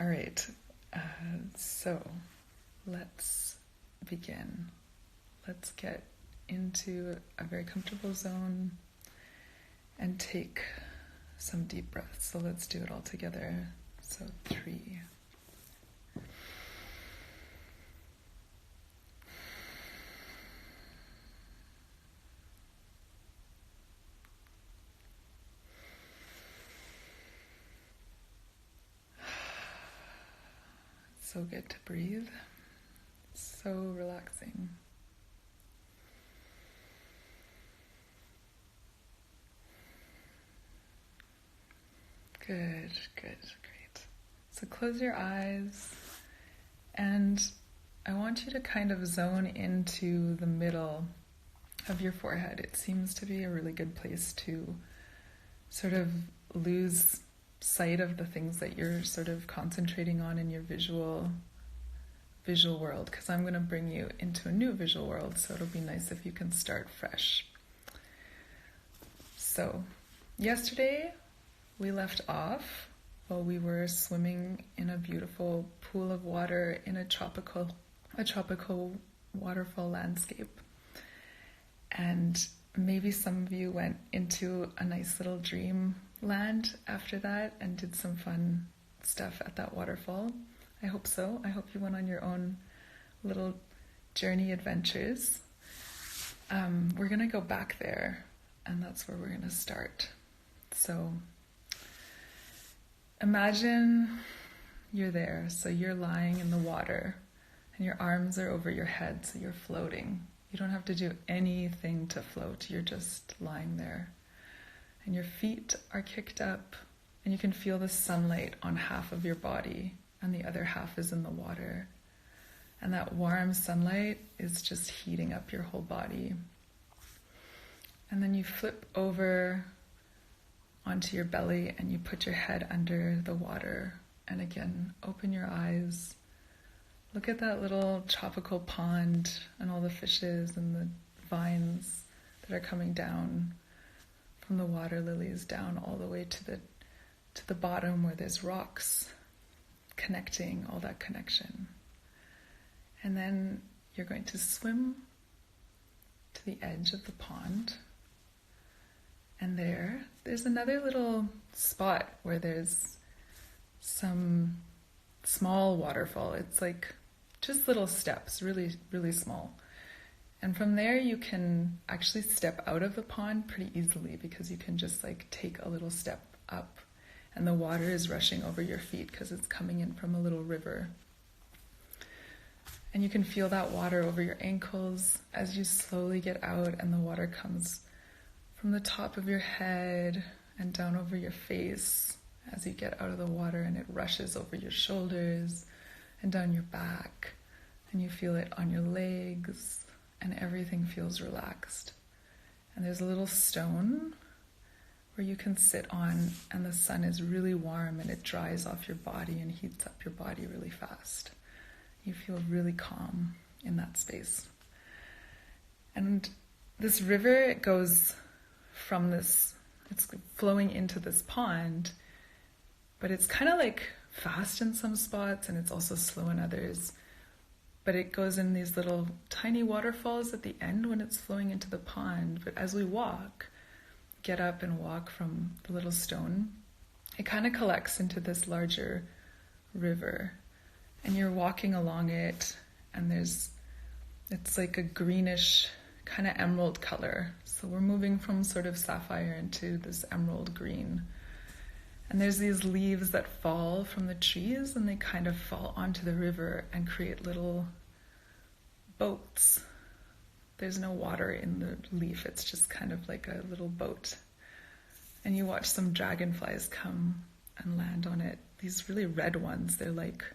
All right, so let's begin. Let's get into a very comfortable zone and take some deep breaths. So let's do it all together. So 3. So good to breathe. So relaxing. Good, great. So close your eyes, and I want you to kind of zone into the middle of your forehead. It seems to be a really good place to sort of lose sight of the things that you're sort of concentrating on in your visual world, because I'm going to bring you into a new visual world, so it'll be nice if you can start fresh. So, yesterday we left off while we were swimming in a beautiful pool of water in a tropical waterfall landscape. And maybe some of you went into a nice little dream land after that and did some fun stuff at that waterfall. I hope so. I hope you went on your own little journey adventures. We're going to go back there, and that's where we're going to start. So imagine you're there. So you're lying in the water and your arms are over your head, so you're floating. You don't have to do anything to float. You're just lying there. And your feet are kicked up, and you can feel the sunlight on half of your body, and the other half is in the water. And that warm sunlight is just heating up your whole body. And then you flip over onto your belly, and you put your head under the water. And again, open your eyes. Look at that little tropical pond and all the fishes and the vines that are coming down from the water lilies down all the way to the bottom where there's rocks connecting, all that connection. And then you're going to swim to the edge of the pond. And there's another little spot where there's some small waterfall. It's like just little steps, really, really small. And from there you can actually step out of the pond pretty easily, because you can just like take a little step up and the water is rushing over your feet because it's coming in from a little river. And you can feel that water over your ankles as you slowly get out, and the water comes from the top of your head and down over your face as you get out of the water, and it rushes over your shoulders and down your back, and you feel it on your legs, and everything feels relaxed. And there's a little stone where you can sit on, and the sun is really warm and it dries off your body and heats up your body really fast. You feel really calm in that space. And this river, it goes from it's flowing into this pond, but it's kind of like fast in some spots and it's also slow in others. But it goes in these little tiny waterfalls at the end when it's flowing into the pond. But as we get up and walk from the little stone, it kind of collects into this larger river. And you're walking along it, and it's like a greenish kind of emerald color. So we're moving from sort of sapphire into this emerald green. And there's these leaves that fall from the trees, and they kind of fall onto the river and create little boats. There's no water in the leaf, it's just kind of like a little boat. And you watch some dragonflies come and land on it. These really red ones, they're like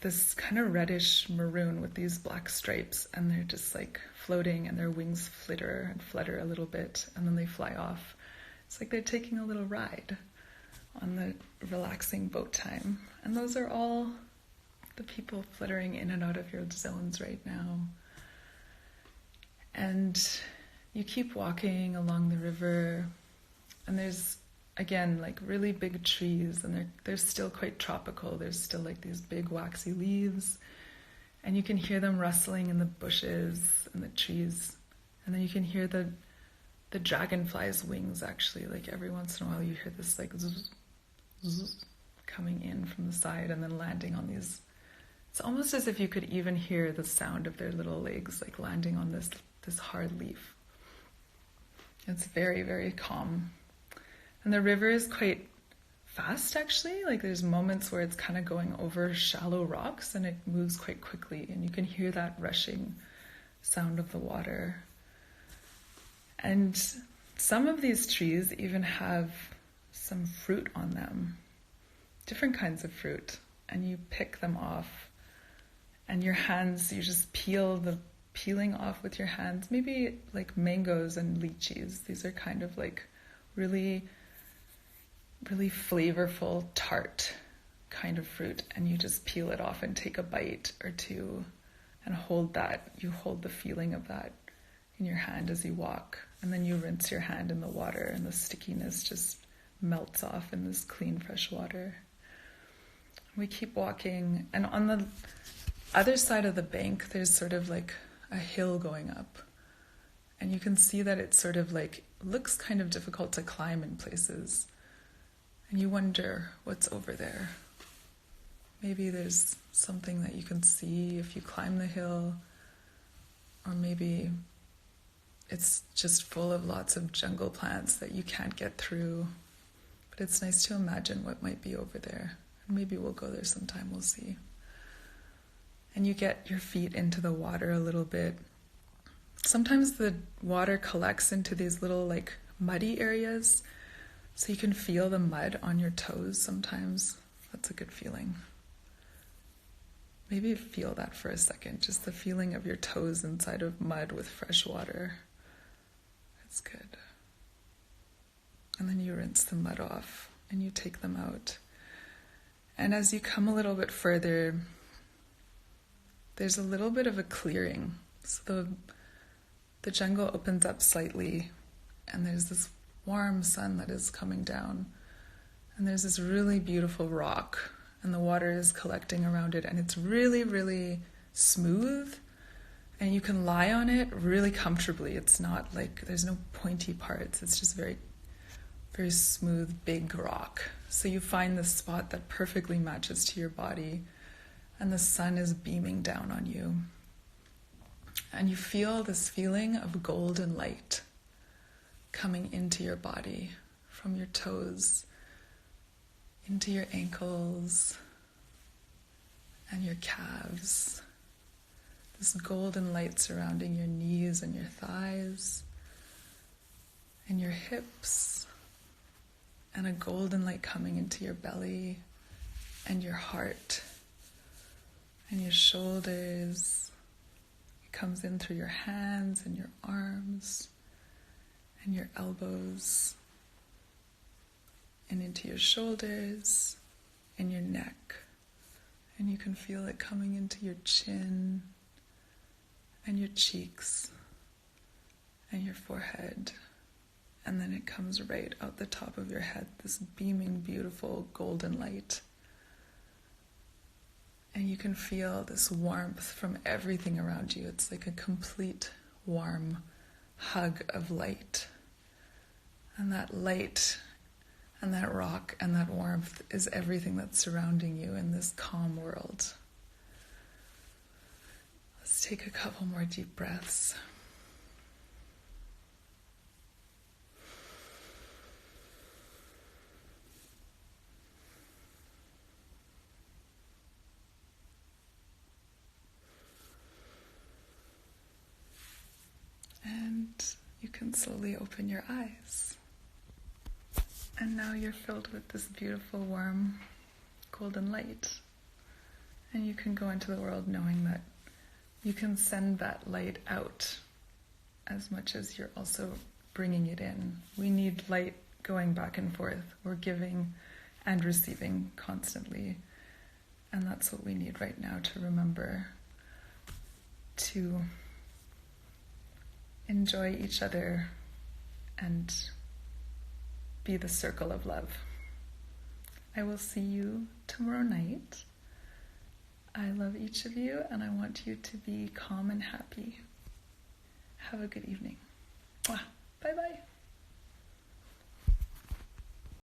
this kind of reddish maroon with these black stripes, and they're just like floating, and their wings flutter a little bit, and then they fly off. It's like they're taking a little ride on the relaxing boat time. And those are all the people fluttering in and out of your zones right now. And you keep walking along the river, and there's again, like really big trees, and they're still quite tropical. There's still like these big waxy leaves, and you can hear them rustling in the bushes and the trees. And then you can hear the dragonfly's wings, actually. Like every once in a while you hear this like zzz, zzz, coming in from the side and then landing on these. It's almost as if you could even hear the sound of their little legs like landing on this hard leaf. It's very, very calm. And the river is quite fast, actually. Like there's moments where it's kind of going over shallow rocks and it moves quite quickly, and you can hear that rushing sound of the water. And some of these trees even have some fruit on them, different kinds of fruit, and you pick them off, and your hands, you just peel the peeling off with your hands, maybe like mangoes and lychees. These are kind of like really, really flavorful, tart kind of fruit, and you just peel it off and take a bite or two and hold that. You hold the feeling of that in your hand as you walk, and then you rinse your hand in the water, and the stickiness just melts off in this clean, fresh water. We keep walking, and on the other side of the bank, there's sort of like a hill going up, and you can see that it's sort of like, looks kind of difficult to climb in places, and you wonder what's over there. Maybe there's something that you can see if you climb the hill, or maybe it's just full of lots of jungle plants that you can't get through. But it's nice to imagine what might be over there. Maybe we'll go there sometime, we'll see. And you get your feet into the water a little bit. Sometimes the water collects into these little like muddy areas, so you can feel the mud on your toes sometimes. That's a good feeling. Maybe feel that for a second, just the feeling of your toes inside of mud with fresh water. It's good. And then you rinse the mud off and you take them out. And as you come a little bit further, there's a little bit of a clearing. So the jungle opens up slightly, and there's this warm sun that is coming down. And there's this really beautiful rock, and the water is collecting around it, and it's really, really smooth. And you can lie on it really comfortably. It's not like, there's no pointy parts. It's just very, very smooth, big rock. So you find this spot that perfectly matches to your body, and the sun is beaming down on you. And you feel this feeling of golden light coming into your body, from your toes, into your ankles, and your calves. This golden light surrounding your knees and your thighs and your hips, and a golden light coming into your belly and your heart and your shoulders. It comes in through your hands and your arms and your elbows and into your shoulders and your neck. And you can feel it coming into your chin and your cheeks and your forehead. And then it comes right out the top of your head, this beaming, beautiful golden light. And you can feel this warmth from everything around you. It's like a complete warm hug of light. And that light and that rock and that warmth is everything that's surrounding you in this calm world. Let's take a couple more deep breaths. And you can slowly open your eyes. And now you're filled with this beautiful, warm, golden light. And you can go into the world knowing that you can send that light out as much as you're also bringing it in. We need light going back and forth. We're giving and receiving constantly. And that's what we need right now, to remember to enjoy each other and be the circle of love. I will see you tomorrow night. I love each of you, and I want you to be calm and happy. Have a good evening. Mwah.